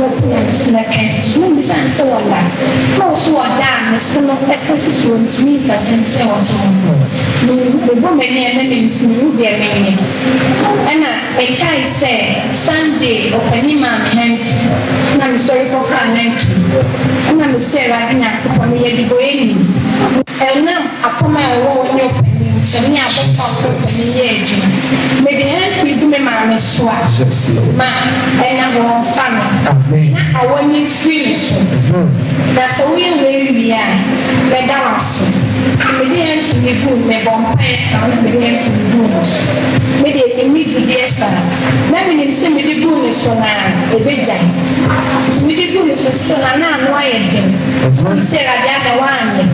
opinions na case no bisa nso wala no so wada no so no ecosis won't me kasente wato no bo many and then no be many ana e kai say Sunday opani ma me hand na me story for friend ana me say ra ina ko me ye di boyeni ena akoma e wo ni opani ntani abeka ko opani ye adwuma me de hand fi du me ma me so ma ena go fan amen na awoni finish na so we be ya be dallas me de hand to me go me bompai na me de hand to me go me de me to dey sa na me nim se me de go ne so na e be jai me de go ne so still na no aye dem me say radia da wanye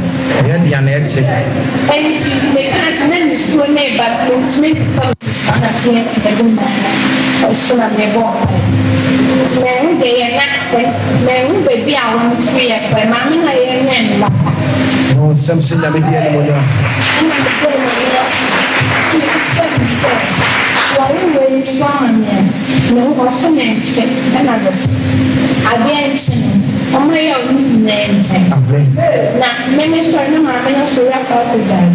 ya dia na ete enti me pass na me so na ba to me pa na ke e go na o so na me bo me de ya na me be bi a won free e pa ma me na ye nyen la no something na me dia mo no very strong no was an answer another again on my own name now minister no man so wrap up with that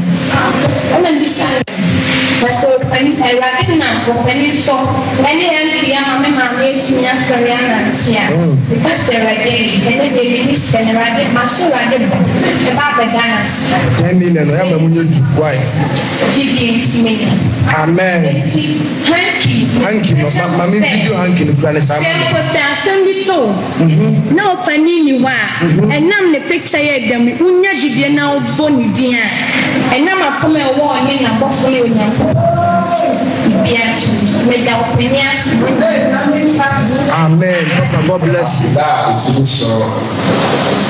and then beside so I reckon now company so any and mama made to me story and because they were day and they release and rather master rather about the dance 10 million I am why amen hanky mama video hanky no plan sam assembly so now panini wa and nam the picture here dem unya gidie na oboni dia and nam akoma e wo ni na bofole onya amen papa god bless you that is so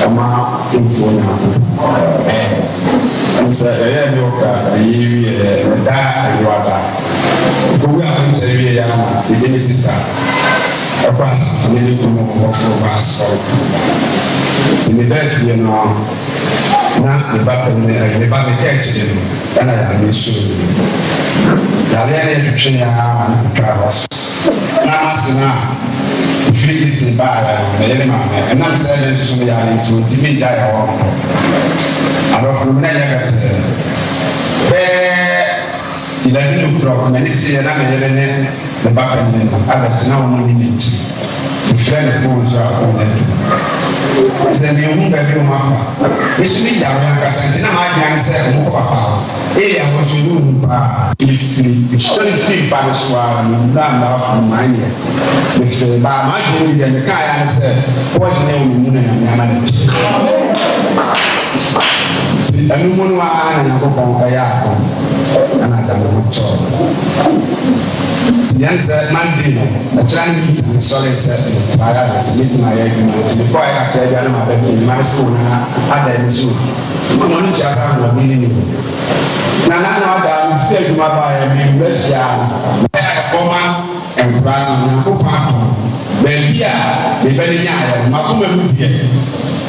ama info na and say no ka yi da iwada we are going to be the minister across family kuma for us to the death you know na the baba catch them and I am sure Dalian education ya Carlos. Na masina free in bar and I'm saying so ya into TV jaya wa. Ado from na ya gat. Ila ni pro na ni se na me ne the back and abet na wo ni ni. Friend phone so phone na. Is the new baby o mafa. Isso me dá uma casantina mais grande se como papa. E a construir para ele para sua na mania me ba mais de me caia nessa pode nem o mundo na minha mãe se anu mundo na com caia ana da muito se antes mande na trani sorry sir para se meet na aí se pode aquele ano mas na ada isso não não tinha essa na na da feel my by me Russia Boma and Brown and Papa Belgia the Belgia Macuma Mutia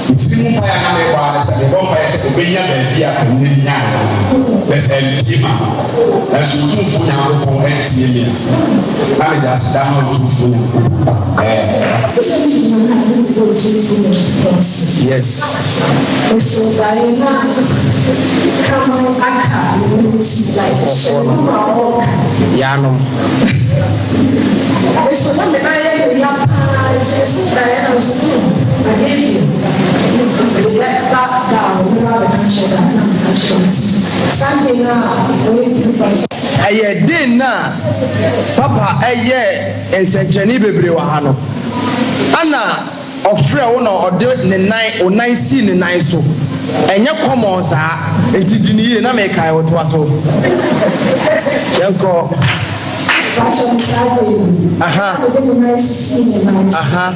it's been by a the bomb by a Belgia community but Lima as you do for now I just down to for yes so come on Yano. So something I just I was back down, something aye din na papa aye ensenchani bebre wa ha no ana ofre wo na ode ne nan o nan si ne nan so enye common sa enti diniye na me kai wo to aso yanko aha aha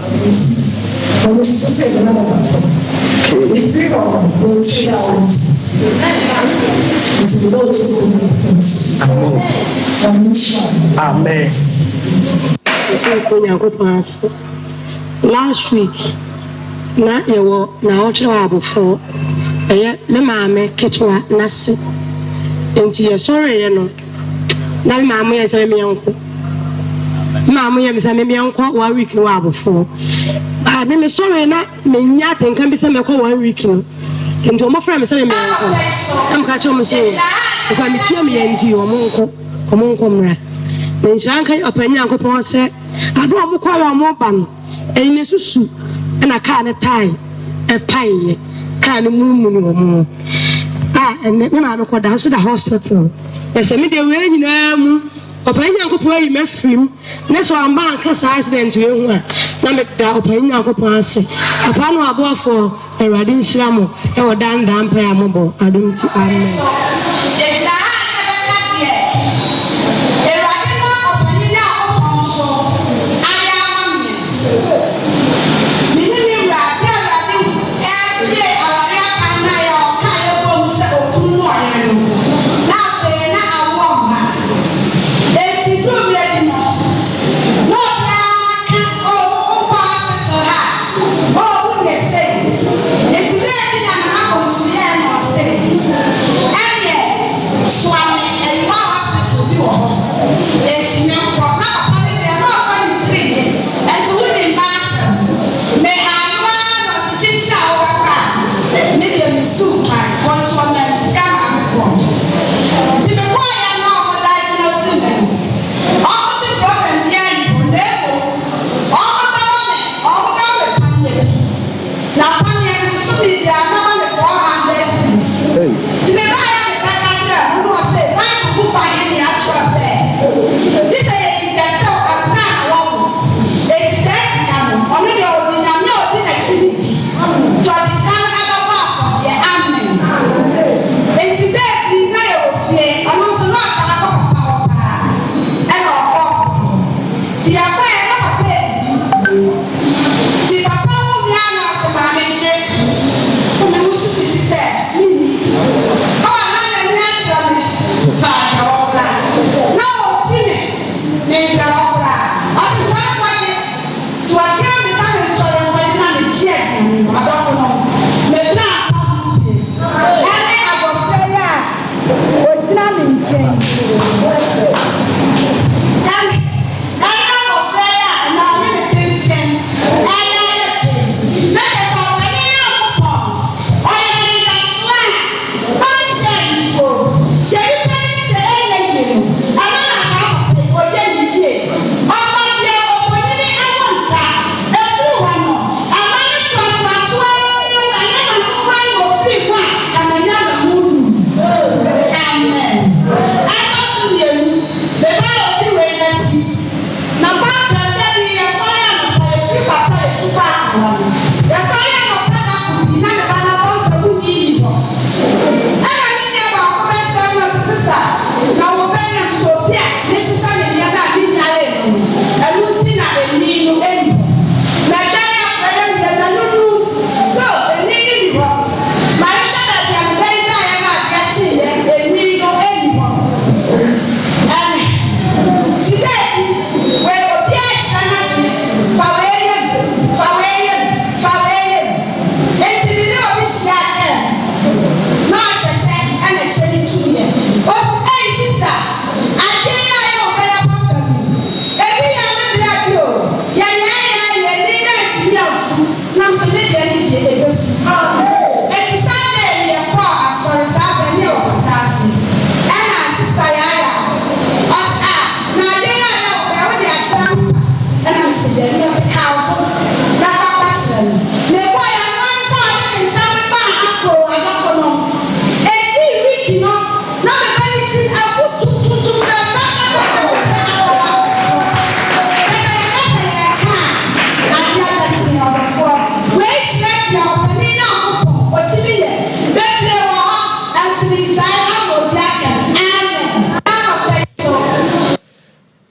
amen. Last week, na ewo na ocho abofo eye me maame ketwa nase enti ye sorry ye no na me maame ye se me yanko Mamma, you miss a maybe uncle 1 week no before. I mean, sorry, not me yet and can be some 1 week. Into my friend, I'm catching my soul. If I'm a me and you, among comrade. Then Shanka upon Uncle said, I don't call a more bun, and a susu, and a can tie, a pie, can moon. And then I go down to the hospital. Yes, I mean, the way you know, upon Uncle Play, my film, that's why I'm back as accident to you. Now make the upon Uncle Pansy. Upon our boy for a radin slammo, or down pair mobile. I don't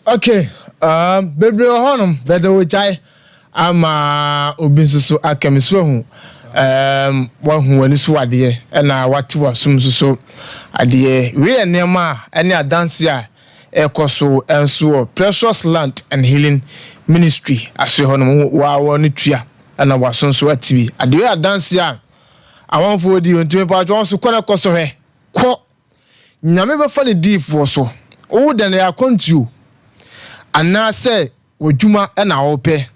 Okay, baby honum, better which I am obinsusu akemiso hu wa hu ani so ade na wati wasum so ade we enema ene adanse a ekoso enso Precious Land and Healing Ministry aso honum wa woni tua na wasonso atibi ade we adanse a awonfo di ontime pa twa so kwana koso he ko nyame be fa ne di fo so wo de na yakontu ana say wodwuma na wope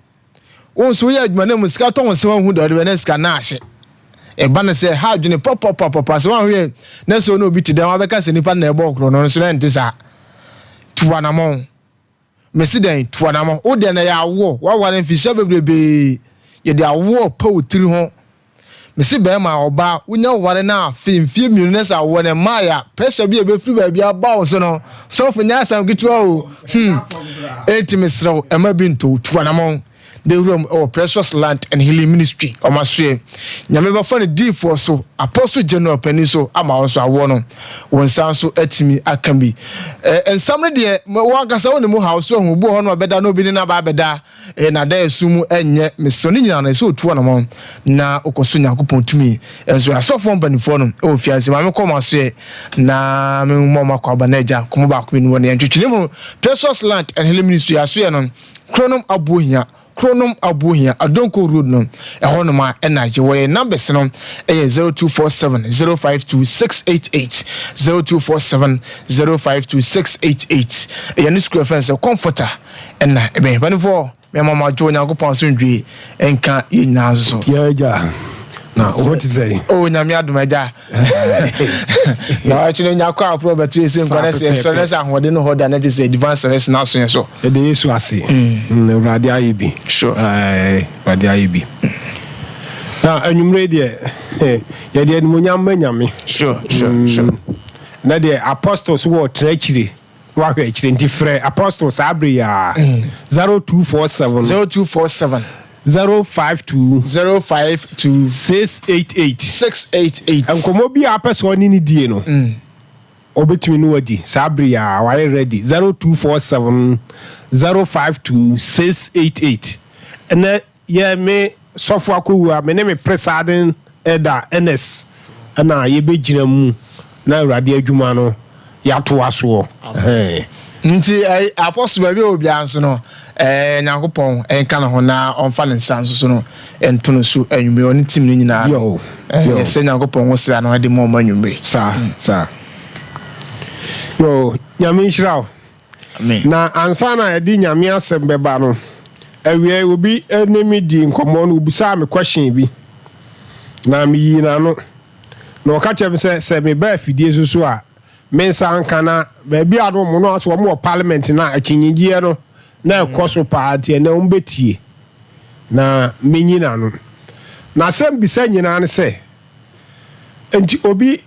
won so ya adwuma na musika to won se wan hu do de na sika na ahye e ba na se ha adwene pop se wan hwe na so no obi ti dan wa be ka se nipa na e bo kro no so na ntisa tuanamon mesiden tuanamon o de na ya wo wa ware mfisha bebrebe ye de awo pa otiri ho mesi be ma oba unya ware na fimfie mienu na sa wo ne maya pressure bi e be free ba bia ba wo so no so for nya sam gitwa o enti mesrew e ma bi nto tuanamon the room or Precious Land and Healing Ministry or my sway. Yameva funny deep for so Apostle General Peniso, I'm also a one when sound so at me, I can be. And somebody there, Mwaka on the house, who bore on better no bidding about beda, and I dare sumu and yet Miss Sonina and I saw 2 among na Okosunya coupon to me. And so I saw from Benifonum, oh, fiancé, my come say, na Mama Cabaneja, come back when one and Precious Land and Healing Ministry, I swear on Chronum Abuya. Chronom Abuhia, Adonko Road no, a honoma energy where numbers no 0247 052 688 0247 052 688. A new school friends a comforter and a baby for my mama join our sundry and can't eat now so. Yeah. Now, what to say? Oh, Namiad, my dad. Now, actually, now, crowd probably to say, so let's have what they know how that is a divine selection now. So, the is to see. Radia Ibi. Sure. Radia Ibi. Now, and you ready? Yeah, the Munyam. Sure. Now, the apostles were treachery. What actually different apostles, Abria 0247. 052 688 and come be a person in the no obetumi no adi sabria why ready 0247 052 688 and yeah me software ku me name presiding Eda NS na ye be gina mu na radio adwuma no ya to aso nti apostle ba bi obi anso no Nyankopon enka na ho na onfa ne nsanso so no entono so anwumre oni tim ni nyina yo se Nyankopon wo se na de mo anwumre sa yo nyame nhyiraw amen na ansa na edi nyame asem beba no awie obi enemi di nkomo no obisa me question bi na me yi na no no ka chem se me ba fidie so a mensa anka na ba bi ado mo no aso mo parliament na achinyigye no na ekoso party na umbetie na menyina no na sem bisa nyina ne se enti obi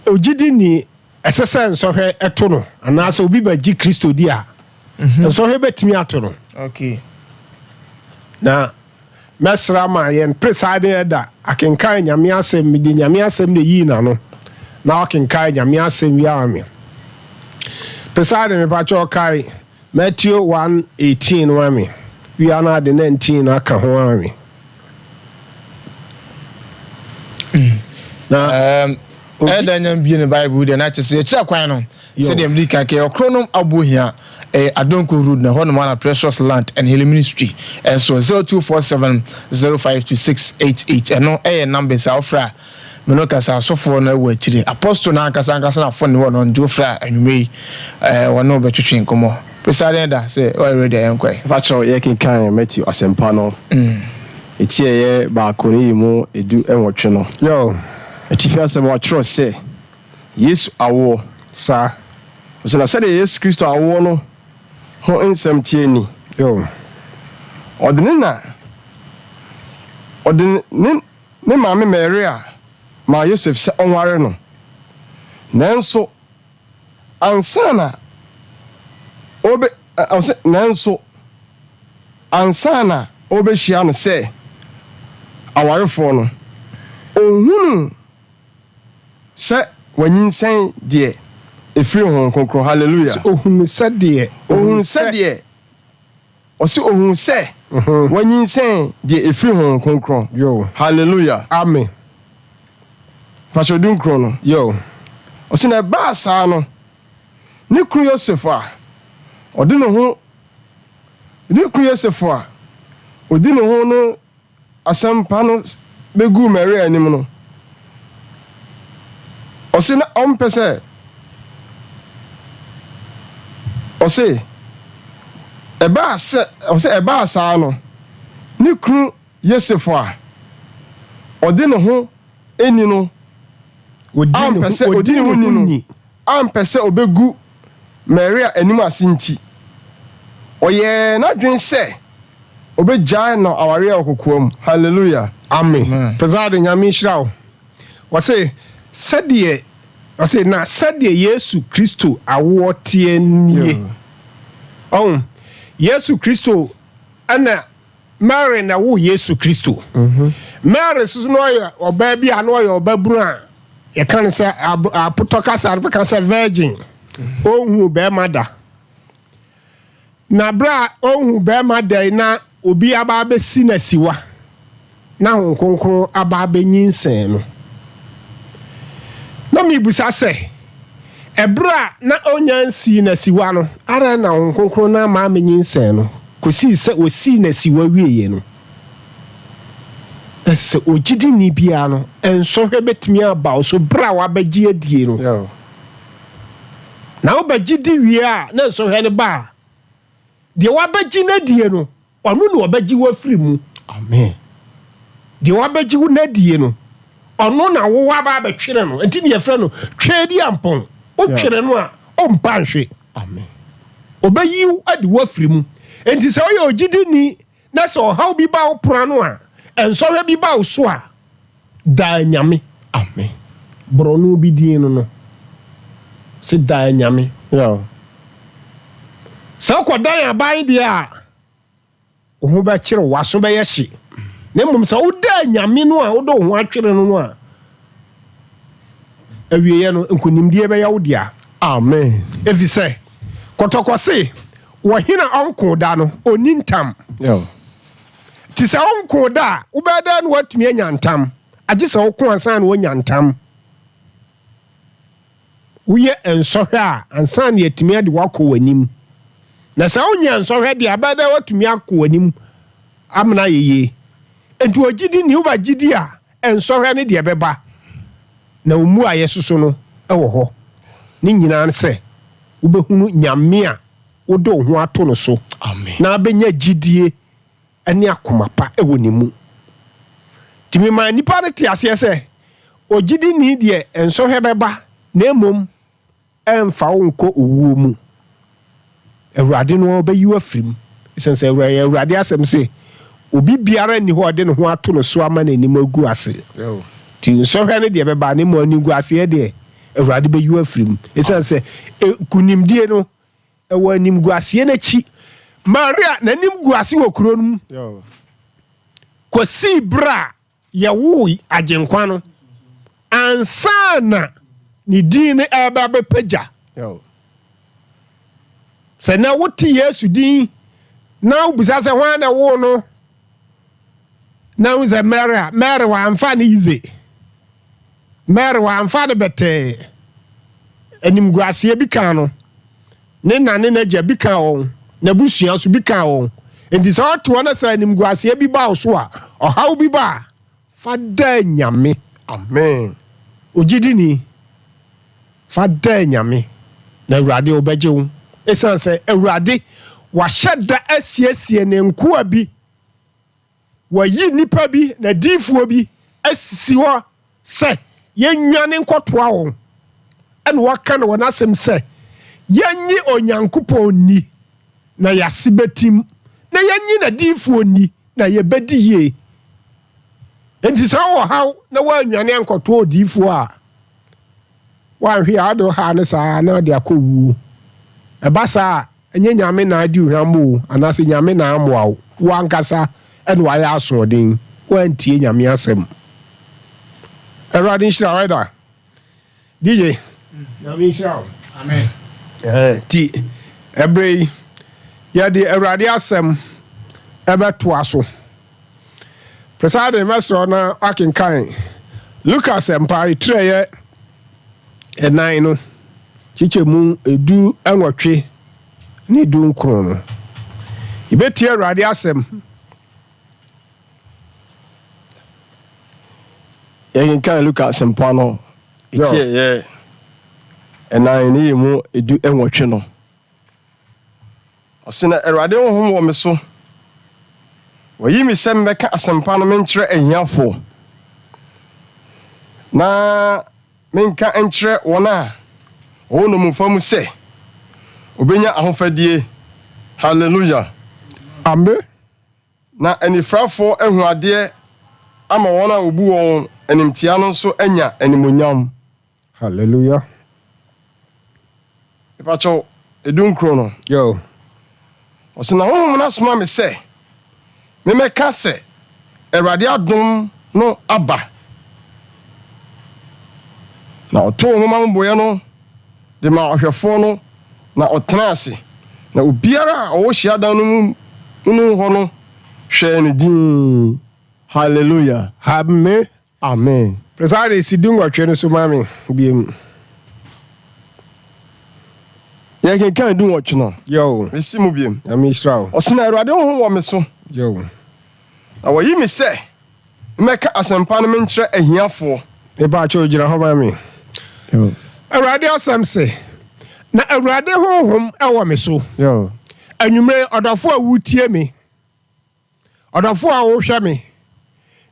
ogidi ni esese nsohwe eto no anase obi ba gi Kristo di a nsohwe betimi ato no okay na mesra ma yen preside eda akenkan nyame asem mi di nyame asem ne yi na no na akenkan nyame asem ya ame preside me pa cho kai Matthew 1:18 wami we are not the 19 aka ho wami na edanyam bi ne Bible de na chese kira kwan no se dem lika ke okronom abuhia Adonko Road na hono na Precious Land and Healing Ministry and so 0247 052 688 eno numbers ofra menoka sa sofo na wa chire apostle na akasa na fo ne wono njo fra anwumei wono betwetwe nkomo president say already enkwai facho ye kinkan Matthew asempa no etie ye ba akoni mu edu enwotwe no yo etifia asem wa tro say Yesu awo sa so na say Yesu Kristo awo no ho ensem tie ni yo odene ne maame Maria ma Joseph se onware no nanso ansana obe nanso ansana obe hia no se awarefo no ohunu se wanyinsen de efiri hon konkro hallelujah ohunu se de osi ohunu se wanyinsen de efiri hon konkro yo hallelujah amen facho dun krono yo osi na ba sa no ne kru Yosef a odine ho ne kru Yosef a odine ho no asampa no begu Maria anim no osi na ompese osi eba asa no ne kru Yosef a ɔde ne ho eni no odi ne ho ni ampese obegu Maria anim ase nti ɔyɛ n'adwen sɛ obegyae no aware okokoam. Hallelujah, amen. President nyame hyira wo say sɛdeɛ na sɛdeɛ Yesu Kristo awo tie nie Yesu Kristo ana Mary na wo Yesu Kristo Mary so no ɔyɛ ɔbaa bi a no ɔyɛ ɔbaburu a yɛka ne sɛ apotoka sa ka sɛ virgin ohun bɛrima da na bra ohun bɛrima da na obi aba abɛsi na siwa na hon kronkron aba abɛnyinsɛn no na mibusa sɛ ebra na onyansi na siwa no ara na hon kronkron na ma amenyinsɛn no kosi sɛ osi na siwa wieye no ɛsɛ ogidi ni bia no ensɔhwɛ betumi aba so bra wa bagye adie no na wo bagye di wie a na ensɔhwɛ ne ba de wa bagye na die no ɔno na ɔbagye wa firi mu. Amen. De wa bagye wo na die no ɔno na wo wa ba betwere no enti ne yɛfrɛ no twedi ampon o twere no a o mpa nhwe. Amen. Obayi ade wa firi mu enti sɛ ɔyɛ ogidi ni na sɛ ɔhaw bi ba wo pra no a ensɔhwɛ bi ba wo so a da nyame. Amen. Brono bi din no se da nyame. Sɛ ko dan aban de a wo ba kyere waso bɛyɛ hye na mmom sɛ wo da nyame no a wo do ho atwere no a awieye no nkonimdie bɛyɛ wo dia. Amen. Efi sɛ kɔtɔkɔse wo hina onko da no onintam. Ti sɛ onko da wo bɛda no watumi anya ntam agye sɛ wo ko ansan no anya ntam woyɛ ensɔhwɛ a ansan ne yatumi ade wakɔ w'anim na sɛ wonya nsɔhwɛ de abɛda watumi akɔ w'anim amna yeye enti ogidi ni wo ba gidi a ensɔhwɛ ne de bɛba na omu a yesuso no ɛwɔ hɔ ne nyinaa sɛ wobɛhunu nyame a wode wo ho ato no so. Amen. Na abɛnya gidie ani akoma pa ɛwɔ ne mu timi ma nipa ne te aseɛ sɛ ogidi ni de ensɔhwɛ bɛba na emom ɛmfa wo nkɔ owuo mu Awurade no obayi wa firim sense Awurade asɛm sɛ obi biara ni hɔ de ne ho ato no so ama n'anim agu ase. Ti nsɔhwɛ ne de bɛba ne mo ani gu ase de Awurade bɛyi wa firim sense kunimdie no ɛwɔ anim gu ase n'akyi Maria n'anim gu ase wɔ kuro no mu kwasi bra yɛwo agyenkwa no ansana ni din aba bɛpagya. Sɛ na wote Yesu din na wobisa sɛ hwan na wo no na wo sɛ Mary wa amfa ne ize Mary wa amfa ne bɛtɛ anim guaseɛ bi kan no ne na ne n'agya bi kan wɔn na busua so bi kan wɔn enti sɛ wote wɔn sɛ anim guaseɛ bi ba wo so a ɔhaw bi ba fa da nyame. Amen. Ogidi ni fa da nyame na Awurade obɛgye wo esan sɛ Awurade wahyɛ da asiesie ne nkoa bi wayi nipa bi na diifuo bi asisi hɔ sɛ yɛnwane nkɔtoa wɔn ɛna waka no wɔn asɛm sɛ yɛnyi Onyankopɔn ni na yɛase bɛtim na yɛnyi na diifuo ni na yɛbɛdi yie enti sɛ wɔ haw na wɔanwane nkɔtoa diifuo a wanhwe a ado ha ne saa na de akɔwuo ɛba saa ɛnyɛ nyame na adi hwambo anase nyame na amoa wo wankasa ɛna wayɛ asoɔden wantie nyame asɛm. Awurade nhyira wo da DJ nyame nhyira wo. Amen. Ti ɛbrɛ yi yɛde Awurade asɛm ɛbɛtoa so presade mesro na akenkan Lucas mpa itreyɛ ɛnan no chichemu edu anwɔtwe ne du nkron no ibetie Awurade asɛm yɛkenkan Lucas mpa no itie yɛ ɛnan ne yɛmu edu anwɔtwe no ɔsena Awurade honhom wɔ me so wɔyi me sɛ mbɛka asɛmpa no menkyerɛ ahiafo na menka nkyerɛ wɔn a wɔwɔ nomumfa mu sɛ obenya ahofadie. Hallelujah. Amen. Na anifrafo ahu adeɛ ama wɔn a obu wɔn animtia no nso anya animonyam. Hallelujah. Ipacho edunkro no. Yo. Ɔsena honhom no asoma me sɛ memɛka sɛ Awurade adom no aba. Na ɔtoo nhoma mboyɛ no de ma ɔhwɛfoɔ no na ɔtena ase. Na obiara a ɔwɔ hyiadan no mu hɔ no hwɛ ne din. Hallelujah. Amen. Amen. Presare si dingwa no so mami biem. Yɛ kenkan dingwa no. Yo. Resi mu biem. Ami Israel. Ɔsena Awurade honhom wɔ me so. Yo. Na wɔyi me sɛ mɛka asɛmpa no menkyerɛ ahiafoɔ. Eba cho gyina hɔ mami. Yo. Awurade asɛm se na Awurade honhom ɛwɔ me so. Yo. Anwumre ɔdɔfo a wutie me. Ɔdɔfo a wohwɛ me.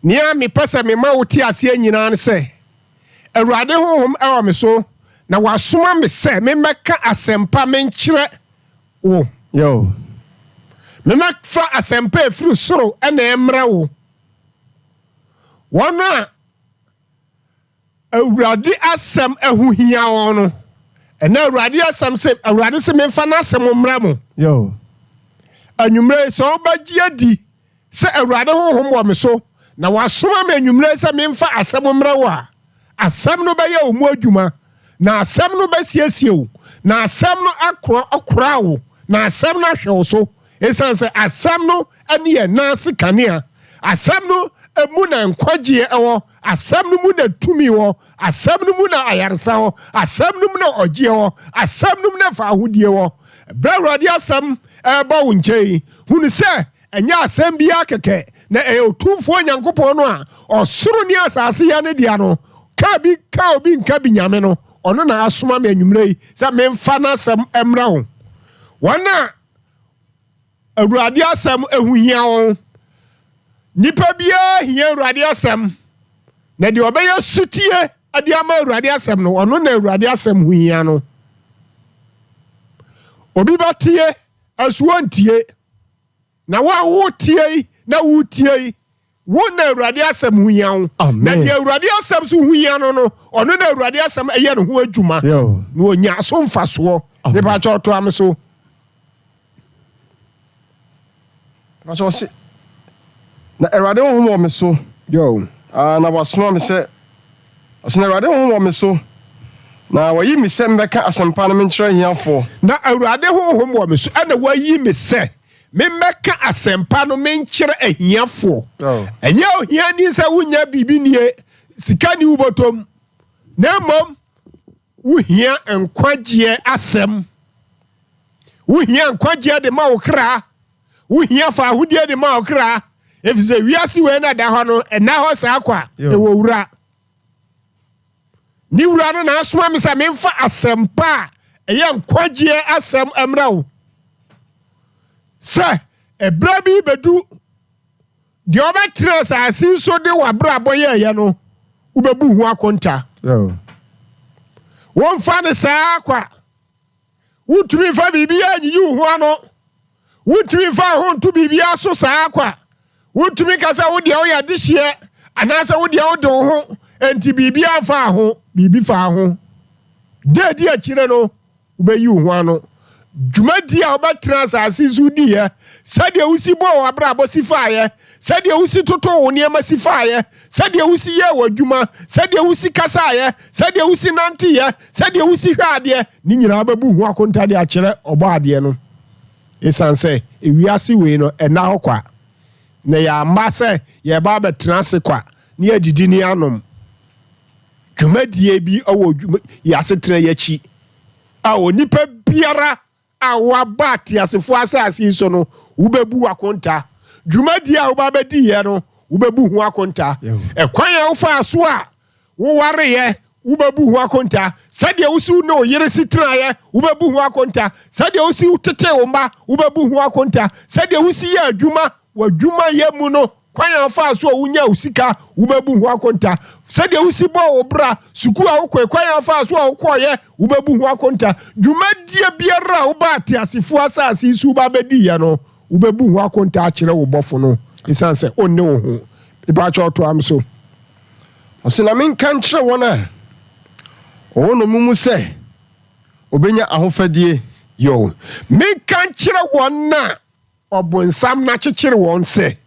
Nia me pese me ma wotie ase nyina ne se Awurade honhom ɛwɔ me so na wasoma me se me mɛka asɛmpa menkyerɛ wo. Yo. Me mɛfa asɛmpa efiri soro ɛna ɛmra wo. Wɔn a Awurade asɛm ɛho hia wɔn no. Ɛna Awurade asɛm se Awurade se memfa na asɛm mmra mo. Yo. Anwumre so obagye adi se Awurade honhom wɔ me so na wasoma me anwumre se memfa asɛm mmra wo a asɛm no bɛyɛ wo mu adwuma na asɛm no bɛsiesie wo na asɛm no akora wo na asɛm no ahwɛ wo so esan se asɛm no ani yɛ naase kanea asɛm no emu na nkwagye ɛwɔ asɛm no mu na tumi wɔ asɛm no mu na ayaresa wɔ asɛm no mu na ɔgye wɔ asɛm no mu na fa ahodie wɔ Awurade asɛm ɛbɔ wo nkyɛn hunu sɛ ɛnyɛ asɛm bi akɛkɛ na ɛyɛ otumfuo Nyankopɔn no a ɔsoro ne asase ya ne dia no ka obi nka bi nyame no ɔno na asoma me anwumre yi sɛ memfa na asɛm ɛmra wo wɔn a Awurade asɛm ɛho hia wɔn nipa biara hia Awurade asɛm na de ɔbɛyɛ sutie ade ama Awurade asɛm no ɔno na Awurade asɛm ho hia no obi batie asuontie na wo tie na wo tie wo na Awurade asɛm ho hia wo na de Awurade asɛm so ho hia no ɔno na Awurade asɛm ɛyɛ no ho adwuma na onya so mfasoɔ ne ba cha ɔto am so ma cha ɔse na Awurade honhom wɔ me so na wasoma me sɛ ɔse na Awurade honhom wɔ me so na wayi me sɛ mbɛka asɛmpa no menkyerɛ ahiafoɔ na Awurade honhom wɔ me so ɛna wayi me sɛ memɛka asɛmpa no menkyerɛ ahiafoɔ ɛnyɛ ohia ni sɛ wonya bibi nie sika ni wubotom na mmom wohia nkwagye asɛm wohia nkwagye de ma wo kra wohia fa ahodie de ma wo kra efisɛ wiase we na da hɔ no ɛna hɔ saa kwa ɛwɔ wura ni wura no na asoma me sɛ memfa asɛmpa ɛyɛ nkwagye asɛm ɛmra wo sɛ ɛbra bi bedu deɛ ɔbɛtena asase so de wabra abɔyɛ yɛ no wobɛbu ho akonta wɔmfa ne saa kwa wotumi fa biribiara nyiyi wo ho ano wotumi fa ho nto biribiara so saa kwa wotumi ka sɛ wodeɛ woyɛ adehyeɛ anaasɛ wodeɛ wode wo ho enti biribiara fa ho biribi fa ho deedi akyire no wobɛyi wo ho ano dwumadi a wobɛtena asase so diɛ sɛdeɛ wosi bɔ wɔ abrabɔ si faayɛ sɛdeɛ wosi toto wo nneɛma si faayɛ sɛdeɛ wosi yɛ wɔ adwuma sɛdeɛ wosi kasaayɛ sɛdeɛ wosi nanteyɛ sɛdeɛ wosi hwɛ adeɛ ne nyinaa wobɛbu ho akonta de akyerɛ ɔbɔ adeɛ no ɛsiane sɛ ewiase wei no ɛna hɔ kwa na yɛamba sɛ yɛba bɛtena ase kwa ne yɛdidi ne anom dwumadie bi ɛwɔ yɛasetena yɛakyi a onipa biara a waba atiasefo asase so no wobɛbu akonta dwumadi a woba bɛdi yɛ no wobɛbu ho akonta ɛkwan a wofa so a wowareyɛ ubebu ho akonta sade usi no yere sitraye ubebu ho akonta sade usi utete omba ubebu ho akonta sade usi ya adwuma wadwuma ye mu no kwan afa so unya usika ubebu ho akonta sade usi bo obra suku a ukwe kwan afa so ukoye ubebu ho akonta dwuma die biara uba atiasefo asase isu ba bedi ye no ubebu ho akonta akire wo bofo no isanse onne wo ho iba cho to am so osina min kan kire wona ono mumu se obenya ahofadie yo min kan kire wona obonsam na kikire won se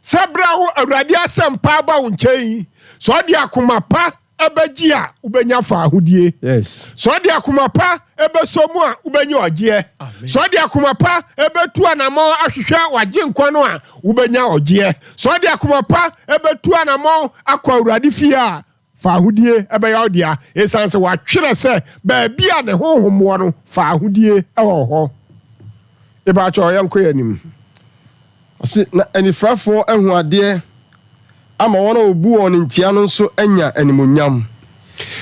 sabrawo awrade asempa ba wonchei so de akoma pa ebeji a ubenya fa ahodie yes so de akoma pa ebesomu a ubenya ogie so de akoma pa ebetu anamo ahwehwa waje nkwa no a ubenya ogie so de akoma pa ebetu anamo akwa awrade fie a fa ahodie ebeya odia esanse wa twere se ba bia ne honhomwo no fa ahodie ewo ho eba cho yanko yanim ose na anifrafo ehu ade ama wona obu won ntia no nso anya animonyam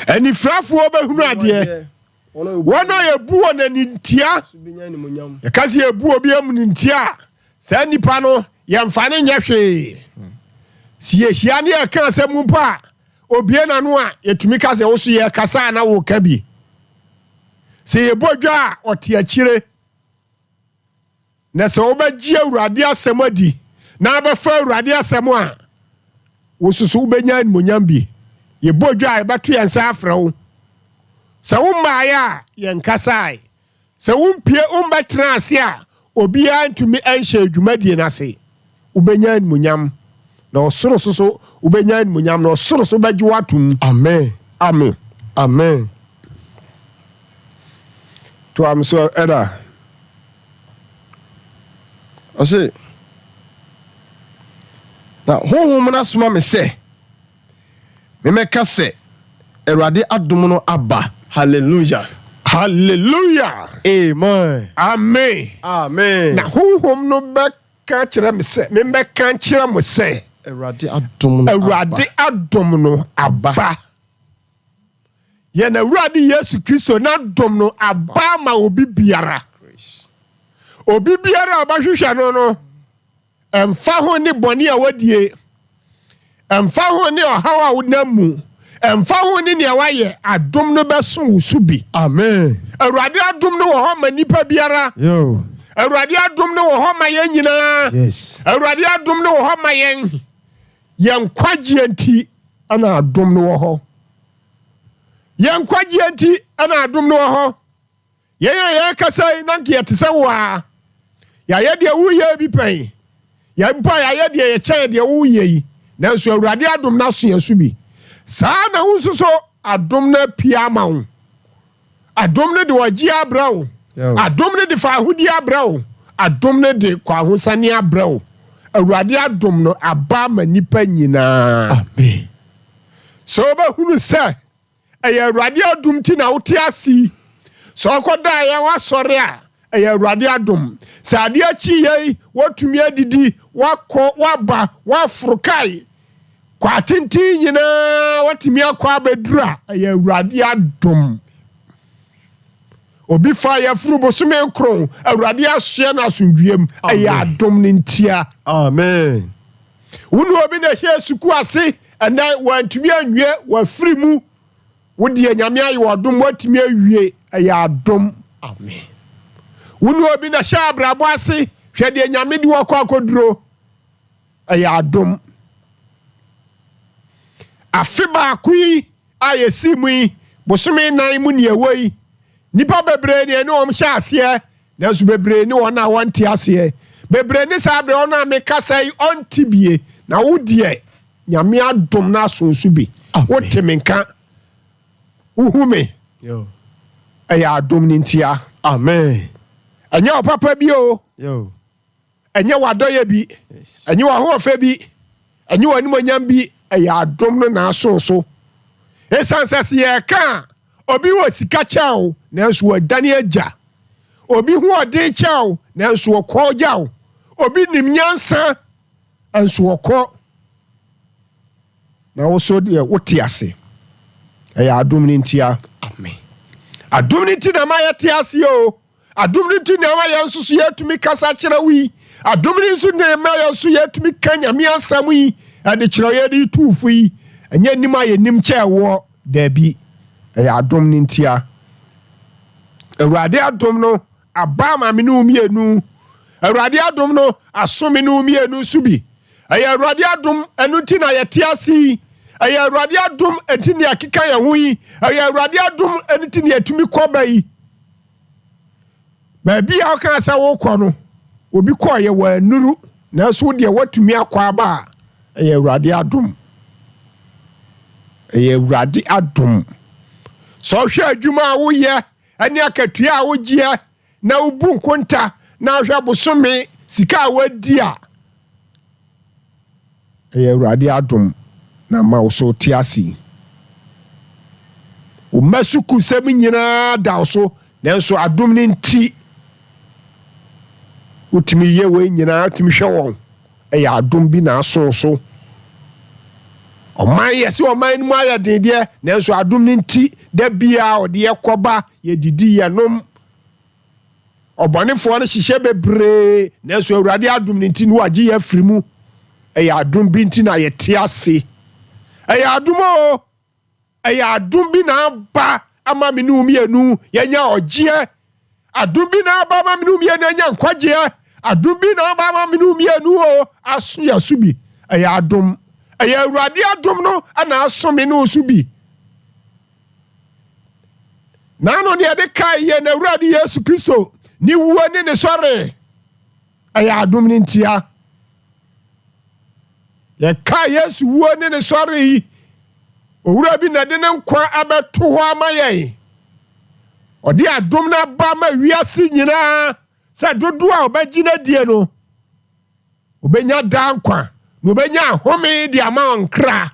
anifrafo obehunu ade wona yebu won anintia yakazi yebu obi amunintia sa nipa no yemfane nyehwe si ehia ne aka asemu pa obie na no a yetumi kase wo so ye kasa na wo ka bi se yebodwa ote akire na so obaji awurade asem adi na abafa awurade asem a wosusu ubenya animonyam bi yebodwa ebeto yensa afrewo se wo maaya yenkasai se wo mpie umbetra ase a obia ntumi anhye adwumadie na se ubenya animonyam na osoro soso ubenya animonyam na osoro so baji watum amen amen amen to am so era ose na honhom na soma me se me meka se Erade adom no aba hallelujah hallelujah amen amen amen na honhom no beka kire me se me beka kire mo se Erade adom no aba ye na Erade Yesu Kristo na adom no aba ma obi biara obahwehwa no emfa ho ne boni a wadie emfa ho ne ohawa wonamu emfa ho ne ne waye adom no beso wusubi amen Erade adom no wo ho ma nipa biara yo Erade adom no wo ho ma yen nyina yes Erade adom no wo ho ma yen kwagye anti ana adom no wo ho yen kwagye anti ana adom no wo ho yen kasai nanke yetese wo a ya yede wuye bi pen ya mpa ya yede ye kyan de wuye yi nanso Awurade adom na so yesu bi saa na hunsuso adom na pia ma wo adom ne de waji abrawo adom ne de fa ahudi abrawo adom ne de kwa hosane abrawo Awurade adom no aba ma nipa nyina amen so ba hunu se aya Awurade adom ti na wote asi so koda ya wasore a aya Awurade adom sade achi yei watumi adidi wakọ waba wafrukai kwa tinti nyina watumi akọ abedura aya Awurade adom obi fa ya furu bosome nkron Awurade asue na asundwem aya adom ne ntia amen wonu obi na hie suku ase ana wantumi anwie wafiri mu wodi anyame ayi wodom watumi awie aya adom amen wonu obi na sha abrabo ase hwede anyame di wokọ akoduro aya adom afiba kui ayesi mu bosome nan mu ne ewoi nipa bebre ne no om sha ase na su bebre ne wona wanti ase bebre ne sa abre ona me kasai ontibie na wodie nyame adom na sonsu bi wotemenka uhume yo aya adom ni ntia amen anya papa bi o yo anya wadoye bi anya wa hofe bi anya wa nimonyam bi aya adom no na sonso esansase ye ka obi wo sika chao na nso wadani agya obi hu ode chao na nso okọ gyaw obi nim nyansa nso okọ na wo so de wote ase ɛyɛ adom ne ntia amen adom ne nti na ma yɛte ase o adom ne nti na ma yɛn nso so yɛtumi kasa kyerɛ wi adom ne nso na ma yɛn nso yɛtumi ka nyame asɛm yi ɛde kyerɛ yɛde tuufo yi ɛnyɛ nim a yɛnim kyɛɛwoɔ daabi ɛyɛ adom ne ntia awurade adom no aba ma me ne umienu awurade adom no aso me ne umienu so bi ɛyɛ awurade adom ɛno nti na yɛte ase yi ɛyɛ awurade adom ɛnti ne akeka yɛn ho yi ɛyɛ awurade adom ɛno nti ne yɛtumi kɔba yi baabi a woka sɛ wokɔ no obi kɔɔyɛ wɔ anuru nanso wodeɛ watumi akɔ aba a ɛyɛ awurade adom ɛyɛ awurade adom sɛ ɔhwɛ adwuma a woyɛ ɛne akatua a wogyeɛ na wobu nkonta na wohwɛ bosome sika a wadi a ɛyɛ awurade adom na ma wo so te ase wo ma suku sɛm nyinaa da so nanso adom ne nti wotumi yɛ wei nyinaa wotumi hwɛ wɔn ɛyɛ adom bi na aso so ɔman yɛ sɛ ɔman no mu ayɛ dendeɛ nanso adom ne nti da biara ɔde yɛkɔba yɛdidi yɛnom ɔbɔnefoɔ no hyehyɛ bebree nanso awurade adom ne nti no wagye yɛ afiri mu ɛyɛ adom bi nti na yɛte ase ɛyɛ adom o ɛyɛ adom bi na aba ama me ne umienu yɛnya ɔgyeɛ adom bi na aba ama me ne umienu yɛnya nkwagyeɛ adom bi na aba ama me ne umienu o aso yɛ so bi ɛyɛ adom ɛyɛ awurade adom no ana aso me ne so bi na no ne yɛde kae yɛ na awurade Yesu Kristo ni wuo ne ne sɔre ɛyɛ adom ne ntia yɛka Yesu wuo ne ne sɔre yi owura bi na de ne nkwa abɛto hɔ ama yɛn ɔde adom na ba ma wiase nyinaa sɛ dodo a ɔbɛgyina die no ɔbɛnya da nkwa na ɔbɛnya ahome de ama nkra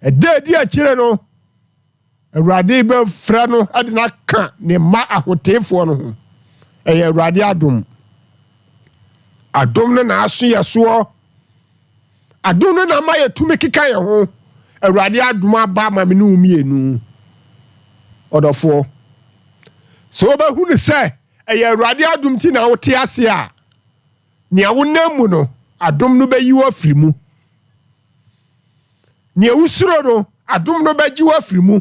ɛda di akyire no awurade bɛfrɛ no ade na ka ne ma ahoteefoɔ no ho ɛyɛ awurade adom adom no na aso yɛ soɔ adom no na ma yɛtumi keka yɛn ho awurade adom aba ma me ne umienu ɔdɔfoɔ sɛ wobɛhu no sɛ ɛyɛ awurade adom ti na wote ase a nea wonam mu no adom no bɛyi wo afiri mu nea wosuro no adom no bɛgye wo afiri mu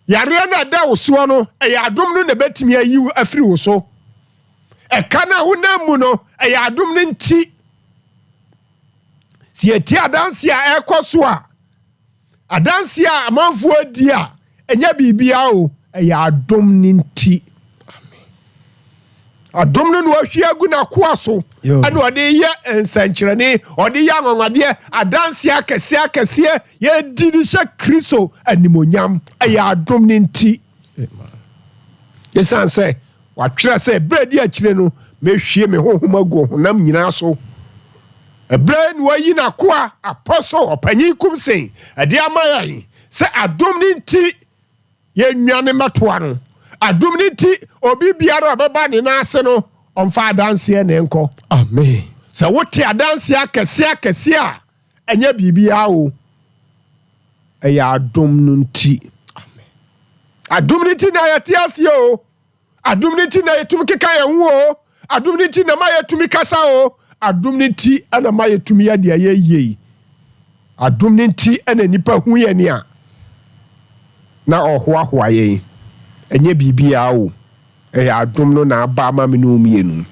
yareɛ no ada wo soɔ no ɛyɛ adom no na bɛtumi ayi wo afiri wo so ɛka no a wonam mu no ɛyɛ adom no nti si eti adansi a ɛkɔ so a adansi a amanfoɔ adi a ɛnyɛ biribia o ɛyɛ adom ne nti adom no na wahwie agu n'akoa so ɛna ɔde yɛ nsɛnkyerɛnne ɔde yɛ anwanwadeɛ adansi akɛseɛ yɛdi ne hyɛ Kristo animonyam ɛyɛ adom ne nti yɛsan sɛ watwerɛ sɛ berɛ di akyire no mɛhwie me honhom agu honam nyinaa so ɛberɛ ni wayi n'akoa apɔstol ɔpanyin kumsen ɛde ama yɛn sɛ adom ne nti yɛnnuane mɛtoa no adom ne nti obi biara ɔbɛba ne n'ase no ɔmfa adanseɛ ne nkɔ amen sɛ wote adanseɛ akɛseɛ a ɛnyɛ biribiara o ɛyɛ adom no nti amen adom ne nti na yɛte ase o adom ne nti na yɛtumi keka yɛn ho o adom ne nti na ma yɛtumi kasa o adom ne nti ana ma yɛtumi yɛ deɛ yɛyie adom ne nti ana nipa hu yɛn a na ɔhoahoa yɛn ɛnyɛ biribiara o ɛyɛ adom no na aba ama me ne umienu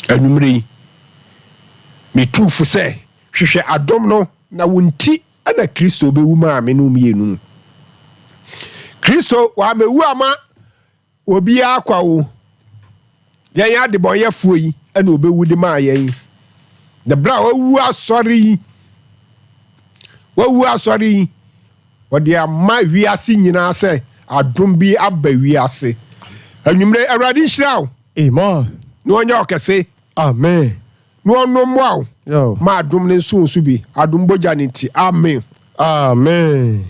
anumere yi metuufo sɛ hwehwɛ adom no na wo nti ana Kristo bɛwu ma me ne umienu Kristo wamɛwu ama obiara kwa wo yɛn adebɔnyɛfoɔ yi ɛna obɛwu de maa yɛn the bra wawu asɔre yi ɔde ama wiase nyinaa sɛ adom bi aba wiase anwummerɛ awurade nhyira wo amen na ɔnyɛ ɔkɛse amen na ɔno mmoa wo ma adom ne nso so bi adom bogya ne nti amen amen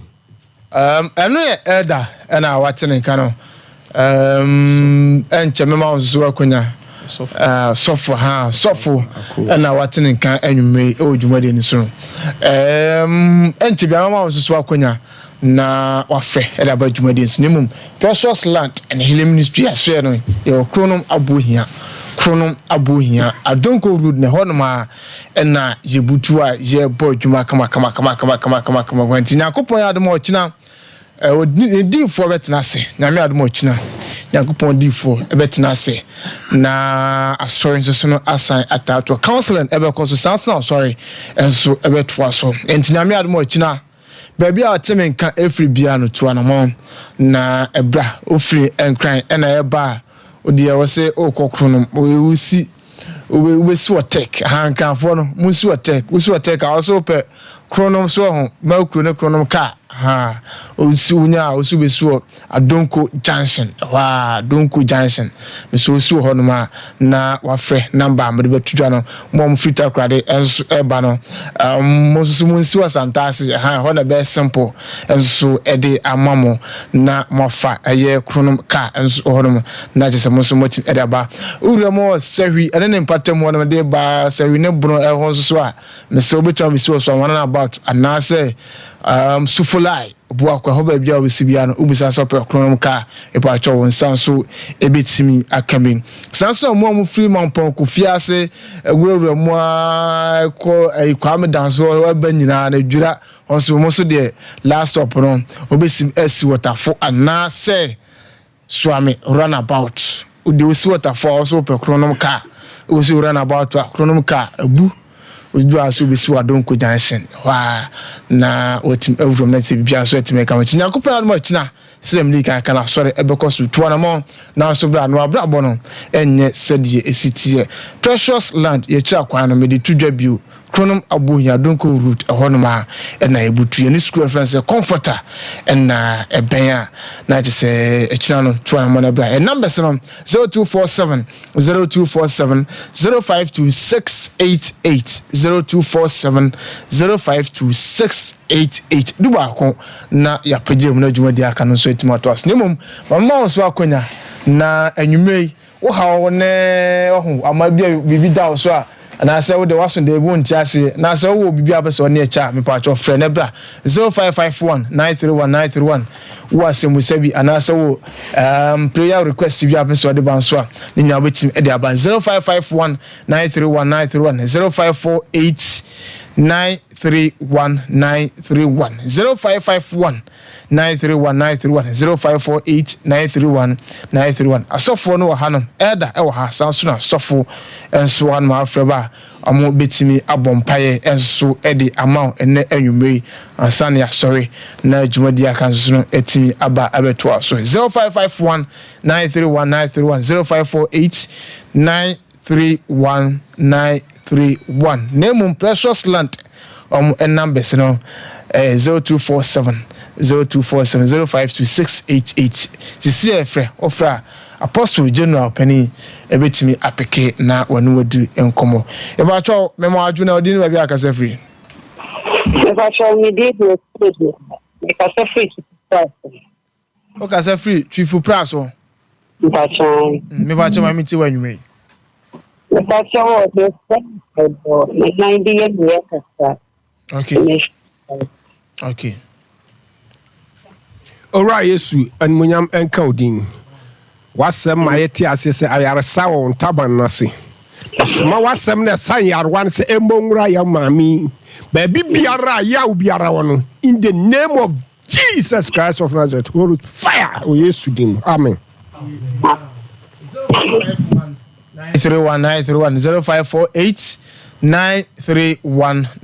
ɛno yɛ ɛda ɛna wate ne nka no ɛnkyɛ mema wo nso akonya sɔfo ha sɔfo ɛna watene nka anwumre ɛwɔ dwumade ni so ɛnkyɛ bia mama so so akonya na wafɛ ɛda aba dwumade nso nemum Precious Land and Healing Ministry asoɛ no yɛ kronom abohia adonko road ne honoma ɛna yebutu a ye bɔ dwuma kama kwanti nyakopɔn ya adom ɔkyina odifo betena ase nyame adom ɔkyina nyakopɔn difo betena ase na asɔre nso so no asan atato counseling ebekɔ so sansan sorry enso ebeto aso enti nyame adom ɔkyina baby a teme nka efri bia no to anamon na ebra ofri enkran ena eba odi e wose okokronom we si watek hankanfo no musi watek also pe kronom so ho ma kronom ka ha osunya osubesuo adonko junction me so ho no ma na wafre number me be tudwa no mo frita krade enso eba no mo so munsi wasantase ha ho na be simple enso ede amamo na mofa eye kronom ka enso ho no na je se mo so motim ede ba ure mo sahwi ene ne patam wo no de ba sahwi ne bro e ho so a me se obetwa me so one about anase sufulai bua kwa hoba bia obesibia no ubisa so pe kronom ka e pa cho won sanso ebetimi akamin sanso mo free man pon ku fiase egurowura mo ko kwame danso wa banyina na dwura onso mo so de last stop no obesim esi waterfall anase swami runabout udi wesi waterfall so pe kronom ka wesi runabout kronom ka abu odu aso besi wadonko junction wa na otim evrom na ti bia so etime ka machinya kopra no machina sem li kan kana sore ebekọ so to na mo na so bra no abra bono enye sedie esitie Precious Land ye cha kwa no medi tudwa bio kronom abohia donko route ehonoma na ebutu ye school reference comforter na ebenya na je se echina no to na mo na bra number se no 0247 052688 0247 052688 duba ko na ya page mu na dwumadi aka no so etimato as nemum mama so akonya na anwumei wo ha ne ohu amabia bibi da so a na say wo de waso de bu ntiase na say wo bibi abese one echa me pa cho frɛ ne bra 0551931931 wo asemu sabi ana say wo prayer request bi abese de banso a ni nya betim e de aba 0551931931 0548931931 0548931931 asofo no hanom eda e wo ha sanso na asofo enso han ma afreba amo betimi abompaye enso edi amount ene anwumei ansane ya sorry na dwumadi aka nso no etimi aba abeto aso 0551931931 0548931931 name Precious Land numbers no 0247 052688 sisi efre ofra Apostle General Penny ebetimi apeke na wanu wadu enkomo e ba cho memo aju na odini ba bia akasa free e ba cho mi dey no e kasa free o kasa free twifu price o me ba cho ma mi ti wanwume e ba cho o de 90 years kasa okay ora Yesu anmunyam enka odin wasem mayeti asese ayaresa won taban nase suma wasem na san yarwan se embonwura ya mami ba bibiara ya ubiara wono in the name of Jesus Christ of Nazareth hold fire o Yesu din amen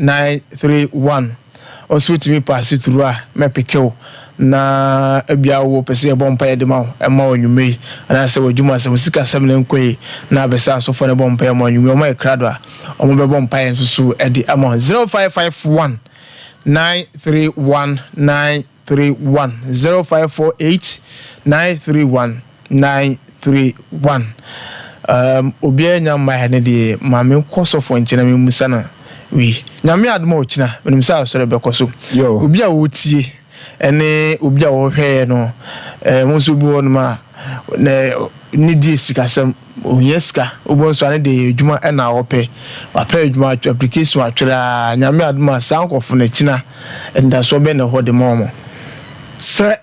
0548931931 oswiti mi pass through a me pekeo na ebia wo pese bompa ye de ma onwumei ana se wodwuma se wosika semle nkoi na besa asofo ne bompa ye ma onwumei o ma ekrado a o mo be bompa ye nsusu e di ama 0551 931931 0548 931931 obia nyama ne de ma me nkosofo nchena me musa na wi nyame adoma ochina menim sa asore bekoso obia wo tie ene obia wo hwe no mo so bi won ma ne ni di sikasem Yeska, Ubos one day, Juma and our pay. I pay Juma application, Nyame Adma, sound of China, and that's what been a hot the moment. Sir,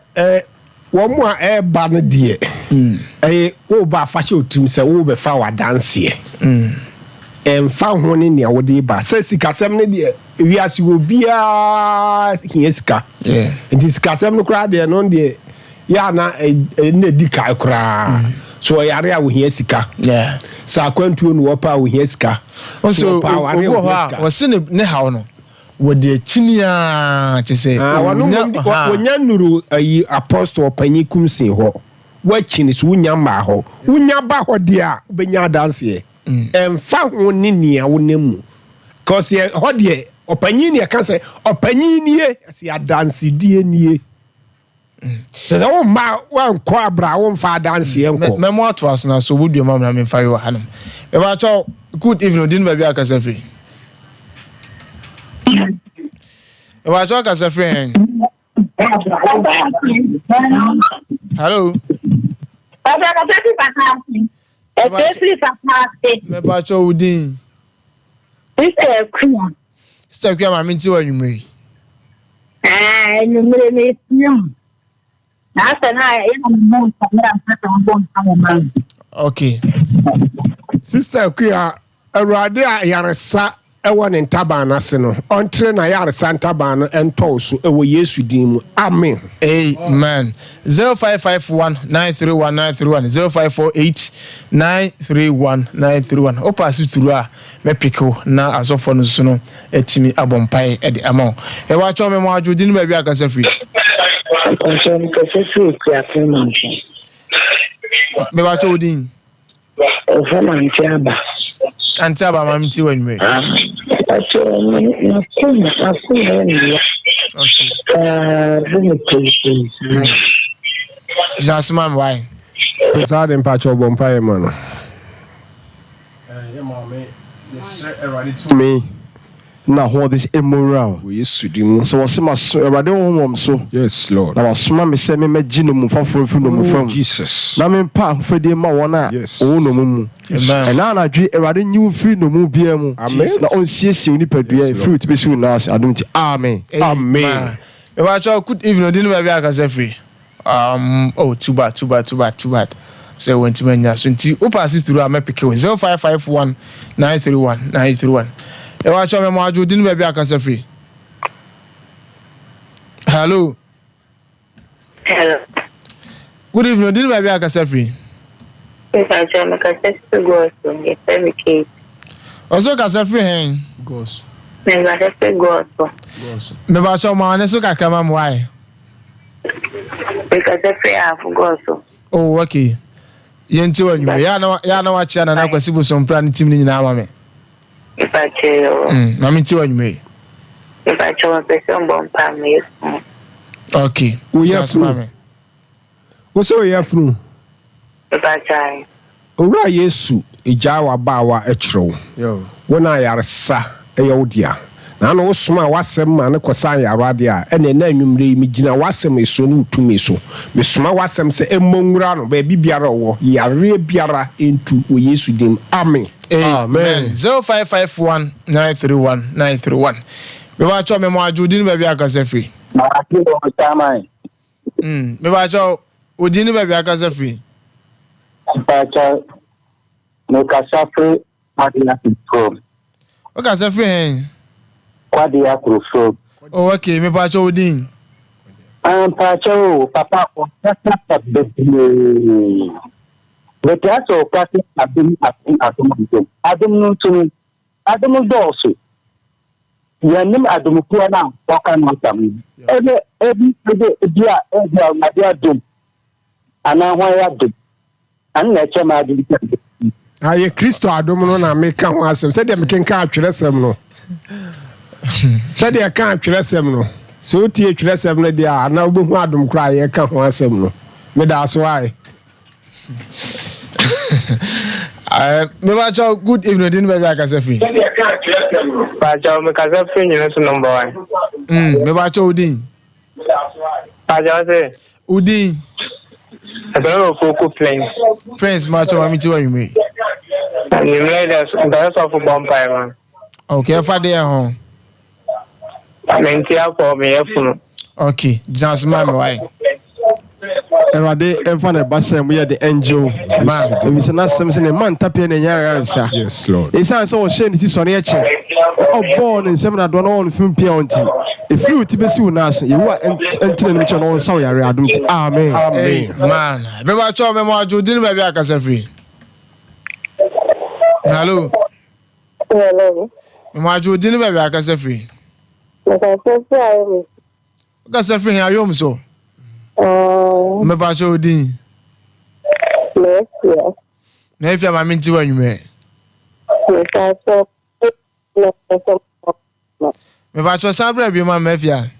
one more air banner dear. Oba fashion team say, Oba Fower dance here. And found one in your day, but says he got 70 dear. We as you will be a Yeska. Yeah, it is Cassam crowd there, non dear. Yana a Nedika cry. So I area with Yesika. yeah. So I went to Wapa with Yeska. Also, was in a Nehano. What the Chinia to say? When Yanuru a apostle Panikum sin ho. Watching is Wunyamaho. Wunyabaho dear, Benya dance here. And found one Ninia Wunemu. Cause ye hot ye, or Panini, I can say, or Panini, as ye dance, dear near. So the old man one quabra won't far dance here. Memoir to us now, so would your mamma mean fire your hand. About all good evening, didn't maybe I can say free. About all as a friend. Hello. About your Udin. Step your mammy to you may. Okay. Sister Kia, a radia yaresa, a one in Tabanasino, on train a yard Santa Bana and Tosu, a way yes, you deem. Amen. Amen. 0551-931-931 0548-931-931. Opa Sutura, me pico, na as of on Suno, a Timmy Abompai at the amount. A watch on me, what you didn't maybe I can say free. Me watch Odin. Antaba, Mammy, to anyway. Just man, why? Presiding Pacho Bompire, man. Me. Now, what is immoral? We used to do so. Was my so I don't so. Yes, Lord. Now, was mammy send me genome from Jesus. Now, I'm part for the Mawana. Yes, oh no, and now I dream a rather new free no more BM. Amen. Now, on CS, you need to fruit be soon as I don't. Amen. Amen. Good evening, didn't maybe I can say free. Oh, too bad. Say when to many as 20 Upas through our Mepic 0551-931-931. I watch on my module, didn't maybe I can say free. Hello. Hello. Good evening, didn't maybe I can say free. If I try my cassette to go to get every case. Also, can say free hang. Goes. Never have to go. Maybe I saw my answer. I come on why? Because I pray I forgot so. Oh, okay. Yentu anyway. Ya no watch na na kwasibu some plan team ni na mama. If I tell na me tu anyway. If I tell person bomb pam me. Okay. We have mama. What's so you funu? If I try. Ora Yesu ejawa bawa echro. Yo. Wona yaresa eyodia. Na no soma wasem ma ne kosan yarade a ene na anwumre mi gina wasem eso no utumi so me soma wasem se emmonwura no ba bibiara wo yare biara entu o Yesu dim amen. Amen. 0551-931-931. Me ba cho me mo ajudi ni ba bia ka se free. Ma ati o tamai. Me ba cho odi ni ba bia ka se free. Ba cho no ka sa free ati na pro. O ka se free. Kwadia Crusade. Oh, okay, me pacho Odin. Pacho, Papa, that's not the but that's all practice. I don't know to I don't know also. Your name I don't know now. What can I tell every dia dum. And now why I do. And let your mother. Aye, Christo Adomo na make kan wasem. Said them can capture them no. Said they can't trust them no. So teach them no dia na obo hu adom kra ye ka ho asem no. Me that's why. Me ba cho good evening din be ka say free. Said they can't trust them no. Ba cho me ka say free you know number 1. Me ba cho Udin. Ba cho say Udin. I don't know for friends. Friends ma cho ma mi ti wa you me. And you made us of a bumpy man. Okay, for the home. I mean, for me, okay, just my why. Erade ever na basem we the angel man we say na sem say man tapia na nya sa yes lord e say o she ni ti so na eche o born in sem na do na on film pia onti e free uti besi u na ase ye wa entene ni cho no sa yare adum ti amen amen man be ba cho me mo aju din ba bia kasa free hello me mo aju din ba bia kasa free kasa free ya yom so me ba cho din me fia ma minti wa nyume me ba cho sabra bi ma me fia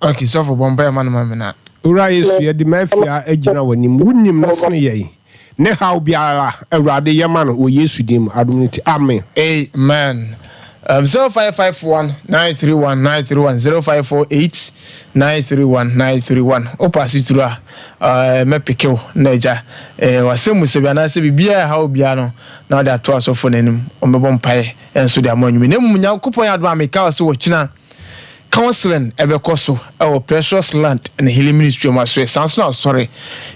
okay so for bomba man ma me na ura yesu ye di mafia agina wanim wunim na sene ye ne how biara awrade ye ma no o yesu dim adom ti amen 0551-931-931 opasi tura me pikel naija wasemu se bia na se bibia how bia no na da to asofo nanim o mebɔ mpae enso de amanwumi ne munya kopon ya do ameka so wokina counseling ebekoso our precious land and healing ministry maso sounds now sorry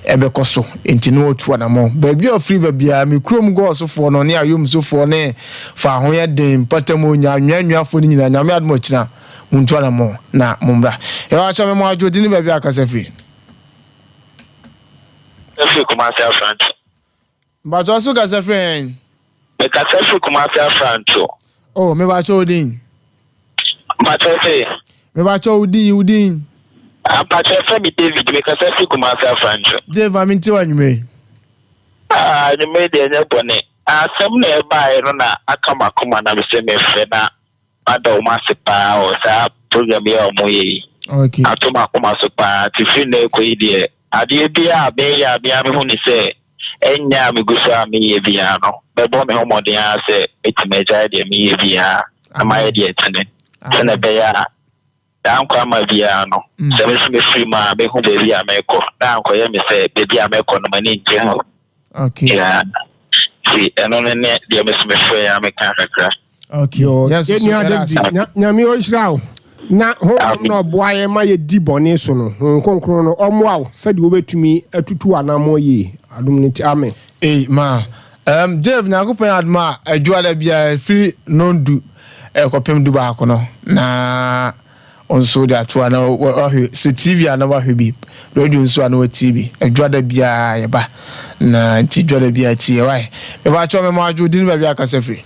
ebekoso intino otu anamo baby of free baby me krom go so for no ne ayom so for ne fa ho ya den patamo nya nwanwa fo ni nyina nyame admo kina muntu anamo na mumbra e wa cha me mo ajodi ni baby akasa free free kuma sa front ba jo so kasa free me kasa free kuma sa front oh me ba cho odin Patrick. Me ba cho udin. Patrick me David me ka say kuma sa French. Dave aminti wa nyume. Nyume de nya bone. Asem na e ba iro na akama kuma na me se me fe na ada o ma se pa o sa program ya o mo yi. Okay. Atoma kuma so pa ti fi na ko yi de. Ade bia be ya bia me hu ni se enya me gusa me ye bia no. Be bo me ho modern a se etimeja de me ye bia. Amaye de tene. Sana beya dan kwa ma bia no se me free ma be hu be bia me ko dan ko ye me se be bia me ko no mani nje ho okay yeah see eno ne de me free ya me kan kakra okay yes nyami o shrawo na ho no boaye ma ye di bone so no konkron no omoa se de obetumi atutu anamo ye adum ni ti amen ma Dave na ko pen adma adwala bia free nondu ekopem duba akono na onso de atoa na se TV ana wa hwebi radio nso ana wa TV adwada bia ye ba na ti dwada bia ti e wai e ba cho me ma aju din ba bia kasa free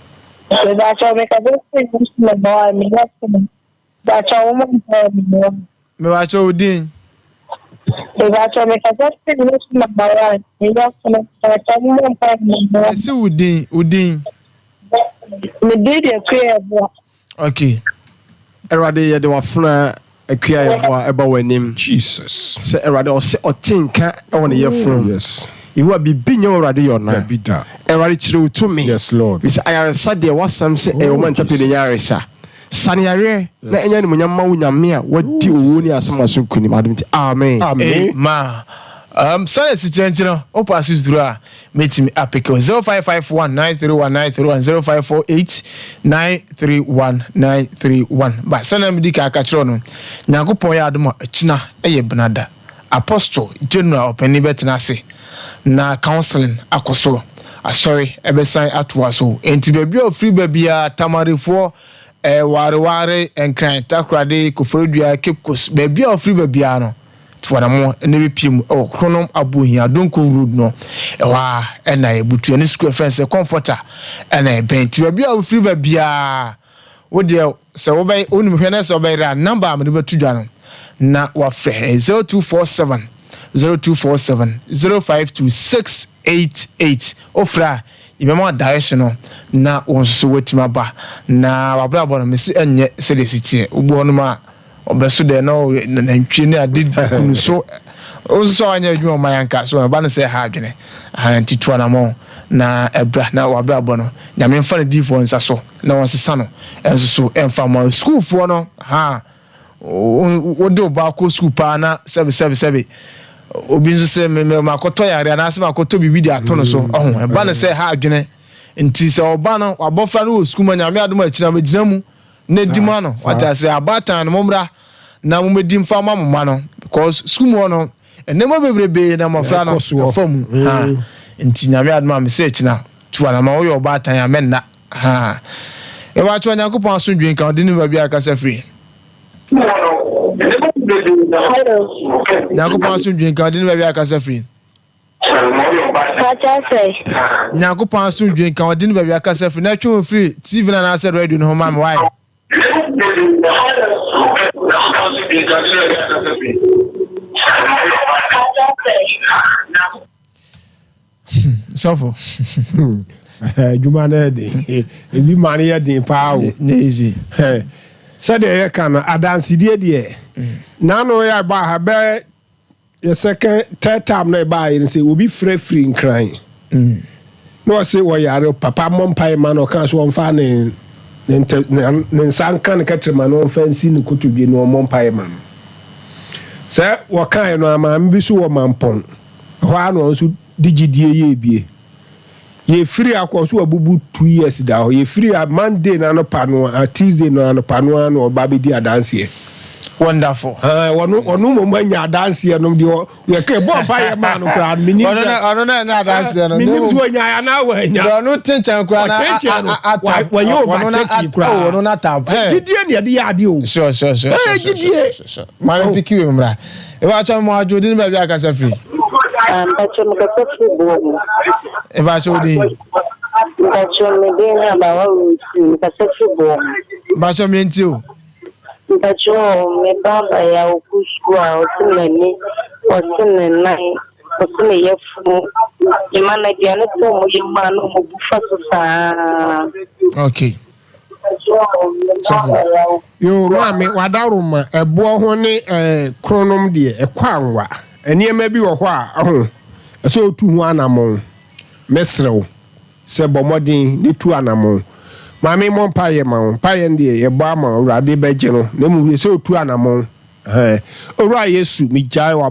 e ba cho me ka do me ba mi la ba cho mo me ba cho din e ba cho me ka do me ba mi la ba cho mo pa mi se udin me did a prayer. Okay. Erade ye de wafuna akua ye bo eba wanim Jesus. Se erade o se otinka e wona ye from. Yes. Iwa bibi nye erade yo na bida. Erade chire utumi. Yes Lord. We say ayaresa de wasam se e o man tape de yaresa. Saniare na enya ni munyama wunyame a wadi owo ni asama so kuni madum ti amen. Amen. Ma sana sitentino opasi zdura metimi apeke 0551-931-931 ba sana midika akachiro no nyankopon ya adom akina eye benada apostle general openi betenase na counseling akoso sorry ebesan atwa so enti bebia ofri bebia tamarefo ware enkran takrade kofrodua kepkos bebia ofri bebia no twana mo ne be piem kronom abohia donko road no wa na ebutu ne school friends comforter na bent ba bia ofri ba bia wo de se wo bai onum hwe na se wo bai ra number am ne betu dwa no na wa frɛ 0247 052688 ofra ibema direction no na wonso wetima ba na wabra bo no mesi enye se de sitie ugbo no ma obeso de no na ntwe ne ade kunu so so anya adwuma mayanka so ba no se ha adwene anti to na mo na ebra na wabra bo no nyame mfa ne difo nsa so na wonsesa no enso so emfa mo school fo no ha wo de ba ko school pa na 777 obi nso sɛ me makɔtɔ yare anaasɛ makɔtɔ bibi de ato no so ɛba no sɛ ha adwene nti sɛ ɔba no abɔfra no wɔ sukuu ma nyame adom akyina magyina mu na di ma no wata sɛ abatan no mommra na momɛdi mfa ma moma no because sukuu mu hɔ no ɛnɛma bebrebe na mmɔfra no ɛfa mu nti nyame adom a mesɛ akyina tuwa na ma woyɛ ɔbaatan amɛnna ɛwakye onyankopɔn asomdwe nka ɔde ne baabi akasa firi nyankopɔn asomdwe nka ɔde ne baabi akasa firi nyankopɔn asomdwe nka ɔde ne baabi akasa firi na twɛ wo firi tv na anaasɛ radio no ho ma me wae sɔfo adwuma no ɛden ebi ma no yɛ den paa o easy sɛdeɛ yɛka no adansedie deɛ naano yɛ ba ha bɛ yɛ second third time na ɛba yɛ sɛ obi frɛfiri nkran na ɔsɛ wɔyare papa mmɔ mpae ma no ɔka so ɔmfa ne nsa nka ne kɛtrɛma no ɔmfa nsi ne kotodwe no ɔmmɔ mpae ma no sɛ wɔkae no amaame bi so wɔ mampɔn hɔ a na ɔno nso de gyidie yɛ ebie yɛfiri akɔ so wabubu 2 years da hɔ yɛfiri a Monday na anopa no a Tuesday na anopa no na ɔba bɛdi adanseɛ wonderful ɔno mo anya adanseɛ no deɛ yɛka bɔ mpa yɛ ma no koraa menim ɔno na anya adanseɛ no menim so anya ana wanya ɔno tenkyɛn koraa na wɔyɛ overtake koraa ɔno na tap gidie ne yɛde yɛ adeɛ o sure gidie ma me piki we mmra ɛwɔ akyɛ mo adwo de ne baabi akasa firi Bacho mkasa fibo. Bacho di. Bacho medeni abawa mkasa fibo. Bacho mienti o. Bacho mebaba ya ukushwa otimeni otimenai otime yefu. Imana diane to mo yemano mo bufa sosa. Okay. Yo mami wadaruma ebo ho ne kronom de ekwanwa enema bi wo ho a so otu ho anamon mesrew se bomodin ne tu anamon mami mo paye ma paye de ye bo ama urade beje no na mu se otu anamon owura Yesu mi jai wa